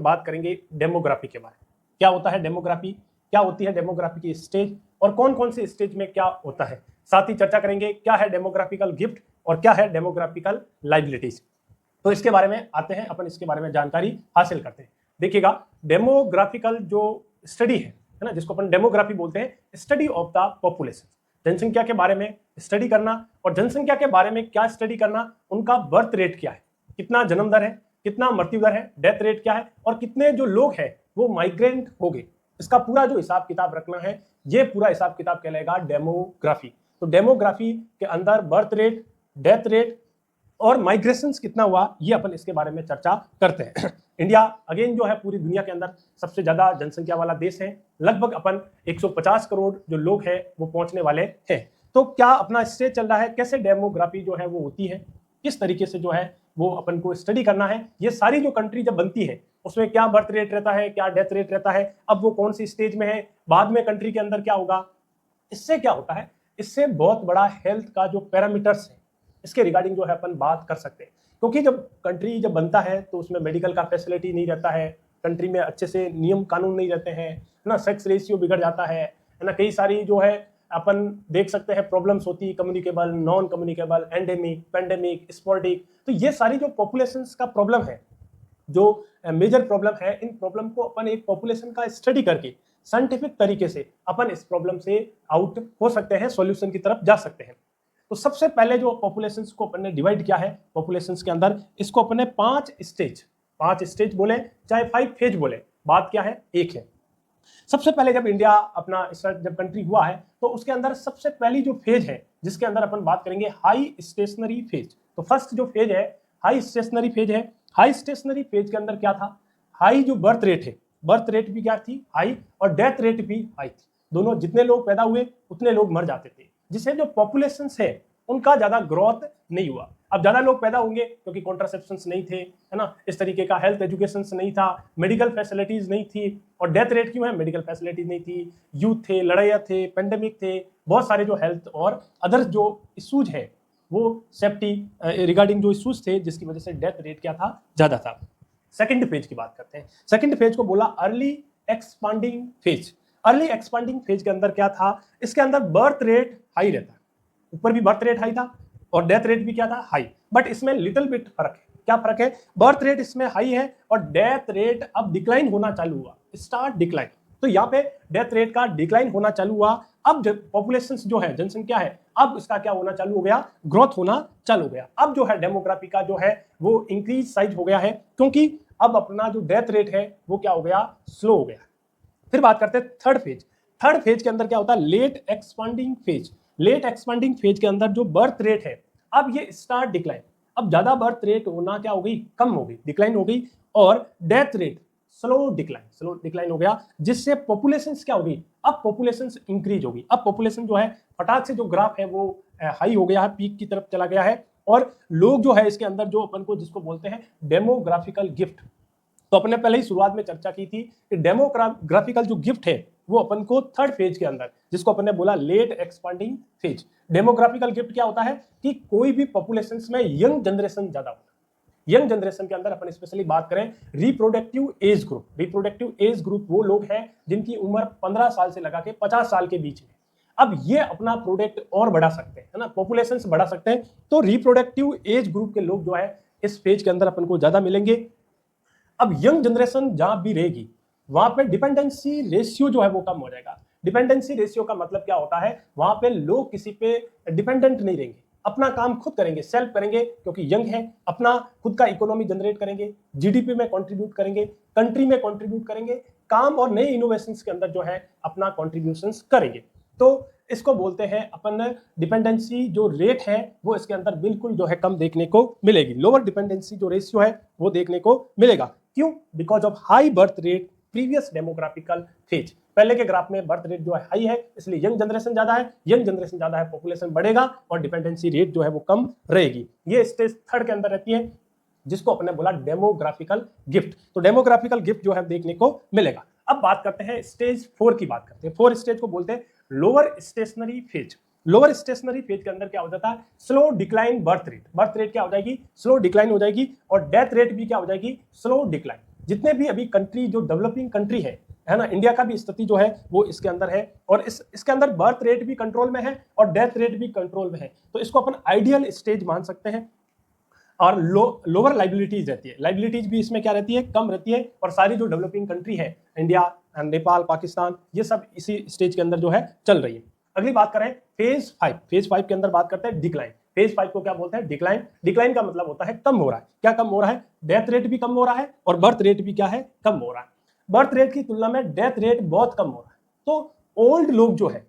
बात करेंगे डेमोग्राफी के बारे में। क्या होता है डेमोग्राफी, क्या होती है डेमोग्राफी की स्टेज और कौन कौन से स्टेज में क्या होता है। साथ ही चर्चा करेंगे क्या है डेमोग्राफिकल गिफ्ट और क्या है डेमोग्राफिकल लाइबिलिटीज। तो इसके बारे में आते हैं, अपन इसके बारे में जानकारी हासिल करते हैं। देखिएगा, डेमोग्राफिकल जो स्टडी है ना, जिसको अपन डेमोग्राफी बोलते हैं, स्टडी ऑफ द पॉपुलेशन, जनसंख्या के बारे में स्टडी करना। और जनसंख्या के बारे में क्या स्टडी करना, उनका बर्थ रेट क्या है, कितना जन्म दर है, कितना मृत्यु दर है, डेथ रेट क्या है, और कितने जो लोग हैं वो माइग्रेंट हो गए, इसका पूरा जो हिसाब किताब रखना है, ये पूरा हिसाब किताब कहलाएगा डेमोग्राफी। तो डेमोग्राफी के अंदर बर्थ रेट, डेथ रेट और माइग्रेशंस कितना हुआ, ये अपन इसके बारे में चर्चा करते हैं। इंडिया अगेन जो है पूरी दुनिया के अंदर सबसे ज्यादा जनसंख्या वाला देश है, लगभग अपन 150 करोड़ जो लोग हैं वो पहुंचने वाले हैं। तो क्या अपना स्टेज चल रहा है, कैसे डेमोग्राफी जो है वो होती है, किस तरीके से जो है वो अपन को स्टडी करना है। ये सारी जो कंट्री जब बनती है उसमें क्या बर्थ रेट रहता है, क्या डेथ रेट रहता है, अब वो कौन सी स्टेज में है, बाद में कंट्री के अंदर क्या होगा। इससे क्या होता है, इससे बहुत बड़ा हेल्थ का जो पैरामीटर्स है इसके रिगार्डिंग जो है अपन बात कर सकते हैं। क्योंकि जब कंट्री जब बनता है तो उसमें मेडिकल का फैसिलिटी नहीं रहता है, कंट्री में अच्छे से नियम कानून नहीं रहते हैं, है ना, सेक्स रेशियो बिगड़ जाता है ना, कई सारी जो है अपन देख सकते हैं प्रॉब्लम्स होती है, communicable, non communicable, endemic, pandemic, sporadic. तो ये सारी जो पॉपुलेशन का प्रॉब्लम है, जो मेजर प्रॉब्लम है, इन प्रॉब्लम को अपन एक पॉपुलेशन का स्टडी करके साइंटिफिक तरीके से अपन इस प्रॉब्लम से आउट हो सकते हैं, सॉल्यूशन की तरफ जा सकते हैं। तो सबसे पहले जो पॉपुलेशंस को अपन ने डिवाइड किया है पॉपुलेशंस के अंदर, इसको अपन ने पांच स्टेज बोले चाहे 5 फेज बोले, बात क्या है, एक है। सबसे पहले जब इंडिया अपना जब कंट्री हुआ है तो उसके अंदर सबसे पहली जो फेज है जिसके अंदर अपन बात करेंगे हाई स्टेशनरी फेज। तो फर्स्ट जो फेज है हाई स्टेशनरी फेज है। हाई स्टेशनरी फेज के अंदर क्या था, हाई जो बर्थ रेट है, बर्थ रेट भी क्या थी, हाई, और डेथ रेट भी हाई थी। दोनों, जितने लोग पैदा हुए उतने लोग मर जाते थे, जिससे जो पॉपुलेशन है उनका ज्यादा ग्रोथ नहीं हुआ। अब ज्यादा लोग पैदा होंगे क्योंकि कॉन्ट्रासेप्शंस नहीं थे, है ना, इस तरीके का हेल्थ एजुकेशन नहीं था, मेडिकल फैसिलिटीज नहीं थी। और डेथ रेट क्यों है, मेडिकल फैसिलिटीज नहीं थी, यूथ थे, लड़ाइयाँ थे, पेंडेमिक थे, बहुत सारे जो हेल्थ और अदर जो इशूज है वो सेफ्टी रिगार्डिंग जो इशूज थे, जिसकी वजह से डेथ रेट क्या था, ज्यादा था। सेकंड फेज की बात करते हैं। सेकंड फेज को बोला early expanding phase. Early expanding phase के अंदर क्या था, इसके अंदर बर्थ रेट हाई रहता है, ऊपर भी बर्थ रेट हाई था और डेथ रेट भी क्या था, हाई। बट इसमें लिटिल बिट फर्क है। क्या फर्क है, बर्थ रेट इसमें हाई है और डेथ रेट अब डिक्लाइन होना चालू हुआ, स्टार्ट डिक्लाइन। तो यहाँ पे डेथ रेट का डिक्लाइन होना चालू हुआ। अब जब पॉपुलेशन जो है, जनसंख्या है, अब इसका क्या होना चालू हो गया, ग्रोथ होना चालू हो गया। अब जो है डेमोग्राफी का जो है वो इंक्रीज साइज हो गया है, क्योंकि अब अपना जो डेथ रेट है वो क्या हो गया, स्लो हो गया। फिर बात करते हैं थर्ड फेज। थर्ड फेज के अंदर क्या होता है, late expanding phase. Late expanding phase के अंदर जो बर्थ रेट है अब ये स्टार्ट डिक्लाइन। अब ज्यादा बर्थ रेट होना क्या हो गई, कम हो गई, डिक्लाइन हो गई। और डेथ रेट स्लो डिक्लाइन हो गया, जिससे पॉपुलेशन क्या हो गई, अब पॉपुलेशन इंक्रीज होगी। अब पॉपुलेशन जो है फटाक से जो ग्राफ है वो हाई हो गया है, पीक की तरफ चला गया है। और लोग जो है इसके अंदर जो अपन को जिसको बोलते हैं डेमोग्राफिकल गिफ्ट, तो अपने पहले ही शुरुआत में चर्चा की थी कि डेमोग्राफिकल जो गिफ्ट है वो अपन को थर्ड फेज के अंदर, जिसको अपन ने बोला लेट एक्सपांडिंग फेज। डेमोग्राफिकल गिफ्ट क्या होता है कि कोई भी पॉपुलेशन में यंग जनरेशन ज्यादा होता है। यंग जनरेशन के अंदर अपन स्पेशली बात करें reproductive age group. Reproductive age group वो लोग हैं जिनकी उम्र 15 साल से लगा के 50 साल के बीच में। अब ये अपना प्रोडक्ट और बढ़ा सकते हैं, है ना, पॉपुलेशन बढ़ा सकते हैं। तो रिप्रोडक्टिव एज ग्रुप के लोग जो है इस फेज के अंदर अपन को ज्यादा मिलेंगे। अब यंग जनरेशन जहां भी रहेगी वहां पे डिपेंडेंसी रेशियो जो है वो कम हो जाएगा। डिपेंडेंसी रेशियो का मतलब क्या होता है, वहां पे लोग किसी पे डिपेंडेंट नहीं रहेंगे, अपना काम खुद करेंगे, सेल्फ करेंगे, क्योंकि यंग है, अपना खुद का इकोनॉमी जनरेट करेंगे, जीडीपी में कंट्रीब्यूट करेंगे, कंट्री में कंट्रीब्यूट करेंगे, काम और नए इनोवेशंस के अंदर जो है अपना कंट्रीब्यूशंस करेंगे। तो इसको बोलते हैं अपन डिपेंडेंसी जो रेट है वो इसके अंदर बिल्कुल जो है कम देखने को मिलेगी। लोअर डिपेंडेंसी जो रेशियो है वो देखने को मिलेगा। क्यों, because of high birth rate previous demographical phase. पहले के ग्राफ में बर्थ रेट जो है हाई है, इसलिए यंग जनरेशन ज्यादा है, यंग जनरेशन ज्यादा है, पॉपुलेशन बढ़ेगा और डिपेंडेंसी रेट जो है वो कम रहेगी। ये स्टेज थर्ड के अंदर रहती है, जिसको अपने बोला डेमोग्राफिकल गिफ्ट। तो डेमोग्राफिकल गिफ्ट जो है देखने को मिलेगा। अब बात करते हैं स्टेज 4 की बात करते हैं। 4 स्टेज को बोलते हैं lower stationary phase. Lower stationary phase के अंदर क्या हो जाता है, slow decline birth rate. Birth rate क्या हो जाएगी, स्लो डिक्लाइन हो जाएगी, और डेथ रेट भी क्या हो जाएगी, स्लो डिक्लाइन। जितने भी अभी कंट्री जो डेवलपिंग कंट्री है ना, इंडिया का भी स्थिति जो है वो इसके अंदर है, और इसके अंदर बर्थ रेट भी कंट्रोल में है और डेथ रेट भी कंट्रोल में है। तो इसको अपन आइडियल स्टेज मान सकते हैं। और लोअर लाइबिलिटीज रहती है, लाइबिलिटीज भी इसमें क्या रहती है, कम रहती है। और सारी जो डेवलपिंग कंट्री है, इंडिया, नेपाल, पाकिस्तान, ये सब इसी स्टेज के अंदर जो है चल रही है। अगली बात करें फेज 5, फेज 5 के अंदर बात करते हैं डिक्लाइन। फेज 5 को क्या बोलते हैं, डिक्लाइन। डिक्लाइन का मतलब होता है कम हो रहा है। क्या कम हो रहा है, डेथ रेट भी कम हो रहा है और बर्थ रेट भी क्या है, कम हो रहा है। बर्थ रेट की तुलना में डेथ रेट बहुत कम हो रहा है। तो ओल्ड लोग जो है,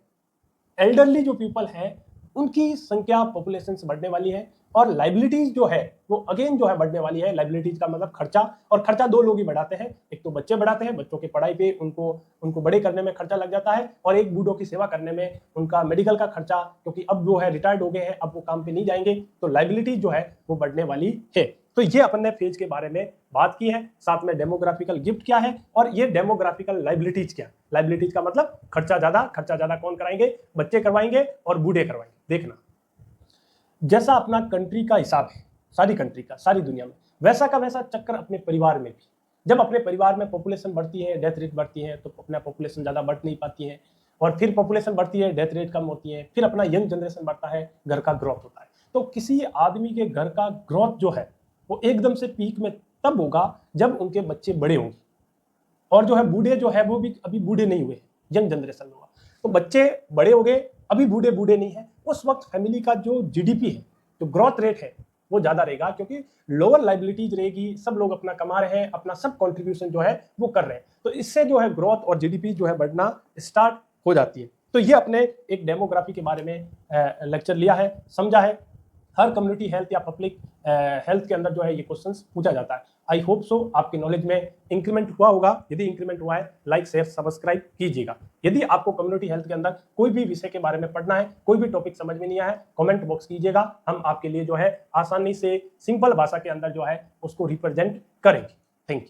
एल्डरली जो पीपल है, उनकी संख्या पॉपुलेशन से बढ़ने वाली है। और लाइबिलिटीज जो है वो अगेन जो है बढ़ने वाली है। लाइबिलिटीज का मतलब खर्चा, और खर्चा दो लोग ही बढ़ाते हैं, एक तो बच्चे बढ़ाते हैं, बच्चों की पढ़ाई पे उनको बड़े करने में खर्चा लग जाता है, और एक बूढ़ों की सेवा करने में उनका मेडिकल का खर्चा, क्योंकि अब जो है रिटायर्ड हो गए हैं, अब वो काम पे नहीं जाएंगे, तो लाइबिलिटीज जो है वो बढ़ने वाली है। तो ये अपन ने फेज के बारे में बात की है। साथ में डेमोग्राफिकल गिफ्ट क्या है और ये डेमोग्राफिकल लाइबिलिटीज क्या है। लाइबिलिटीज का मतलब खर्चा ज्यादा कौन कराएंगे, बच्चे करवाएंगे और बूढ़े करवाएंगे। देखना, जैसा अपना कंट्री का हिसाब है, सारी कंट्री का, सारी दुनिया में, वैसा का वैसा चक्कर अपने परिवार में भी। जब अपने परिवार में पॉपुलेशन बढ़ती है, डेथ रेट बढ़ती है, तो अपना पॉपुलेशन ज़्यादा बढ़ नहीं पाती है, और फिर पॉपुलेशन बढ़ती है, डेथ रेट कम होती है, फिर अपना यंग जनरेशन बढ़ता है, घर का ग्रोथ होता है। तो किसी आदमी के घर का ग्रोथ जो है वो एकदम से पीक में तब होगा जब उनके बच्चे बड़े होंगे, और जो है बूढ़े जो है वो भी अभी बूढ़े नहीं हुए, यंग जनरेशन होगा। तो बच्चे बड़े हो गए, अभी बूढ़े नहीं है, उस वक्त फैमिली का जो जीडीपी है, जो ग्रोथ रेट है, वो ज्यादा रहेगा, क्योंकि लोअर लाइबिलिटीज रहेगी, सब लोग अपना कमा रहे हैं, अपना सब कंट्रीब्यूशन जो है वो कर रहे हैं। तो इससे जो है ग्रोथ और जीडीपी जो है बढ़ना स्टार्ट हो जाती है। तो ये अपने एक डेमोग्राफी के बारे में लेक्चर लिया है, समझा है। हर कम्युनिटी हेल्थ या पब्लिक हेल्थ के अंदर जो है ये क्वेश्चंस पूछा जाता है। आई होप सो आपके नॉलेज में इंक्रीमेंट हुआ होगा। यदि इंक्रीमेंट हुआ है, लाइक शेयर सब्सक्राइब कीजिएगा। यदि आपको कम्युनिटी हेल्थ के अंदर कोई भी विषय के बारे में पढ़ना है, कोई भी टॉपिक समझ में नहीं आया है, कमेंट बॉक्स कीजिएगा। हम आपके लिए जो है आसानी से सिंपल भाषा के अंदर जो है उसको रिप्रेजेंट करेंगे। Thank you.